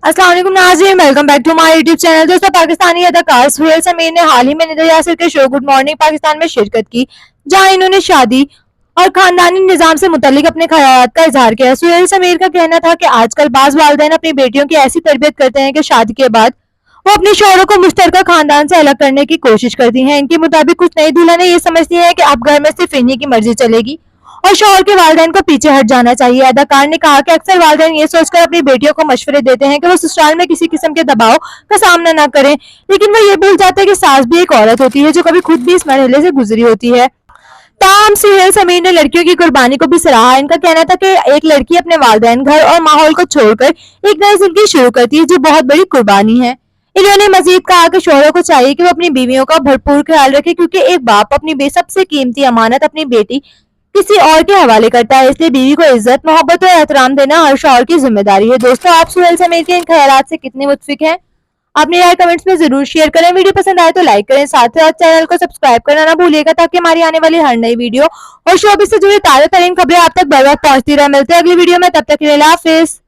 अस्सलाम वालेकुम नाज़रीन, welcome back to my YouTube channel. दोस्तों, पाकिस्तानी अदाकार सुहेल समीर ने हाल ही में निदा यासिर के शो गुड मॉर्निंग पाकिस्तान में शिरकत की, जहां इन्होंने शादी और खानदानी निज़ाम से मुतल्लिक अपने ख्यालात का इजहार किया। सुहेल समीर का कहना था कि आजकल बाज़ वालिदैन अपनी बेटियों की ऐसी तरबियत करते हैं कि शादी के बाद वो अपने शौहरों को मुश्तरका खानदान से अलग करने की कोशिश करती हैं। इनके मुताबिक कुछ नई दुल्हनें ये समझती हैं कि अब घर में सिर्फ इन्हीं की मर्जी चलेगी और शौहर के वालिदैन को पीछे हट जाना चाहिए। अदाकार ने कहा कि अक्सर वालिदैन ये सोचकर अपनी बेटियों को मशवरे देते हैं कि वो ससुराल में किसी किस्म के दबाव का सामना न करें, लेकिन वो ये भूल जाते हैं कि सास भी एक औरत होती है जो कभी खुद भी इस मरहले से गुजरी होती है। ताहम सुहेल समीर ने लड़कियों की कुर्बानी को भी सराहा। इनका कहना था कि एक लड़की अपने वालिदैन, घर और माहौल को छोड़कर एक नई जिंदगी शुरू करती है, जो बहुत बड़ी कुर्बानी है। इन्होंने मजीद कहा कि शौहरों को चाहिए कि वो अपनी बीवियों का भरपूर ख्याल रखे, क्योंकि एक बाप अपनी सबसे कीमती अमानत अपनी बेटी किसी और के हवाले करता है, इसलिए बीवी को इज्जत, मोहब्बत और एहतराम देना हर शौहर की जिम्मेदारी है। दोस्तों, आप सुहेल समीर के इन ख्यालात से कितने मुत्फिक हैं? अपनी राय कमेंट्स में जरूर शेयर करें। वीडियो पसंद आए तो लाइक करें, साथ ही चैनल को सब्सक्राइब करना ना भूलिएगा, ताकि हमारी आने वाली हर नई वीडियो और शोबिज़ से जुड़ी ताज़ा तरीन खबरें आप तक बर वक्त पहुंचती रहे। मिलते हैं अगली वीडियो में, तब तक के लिए अल्लाह हाफिज।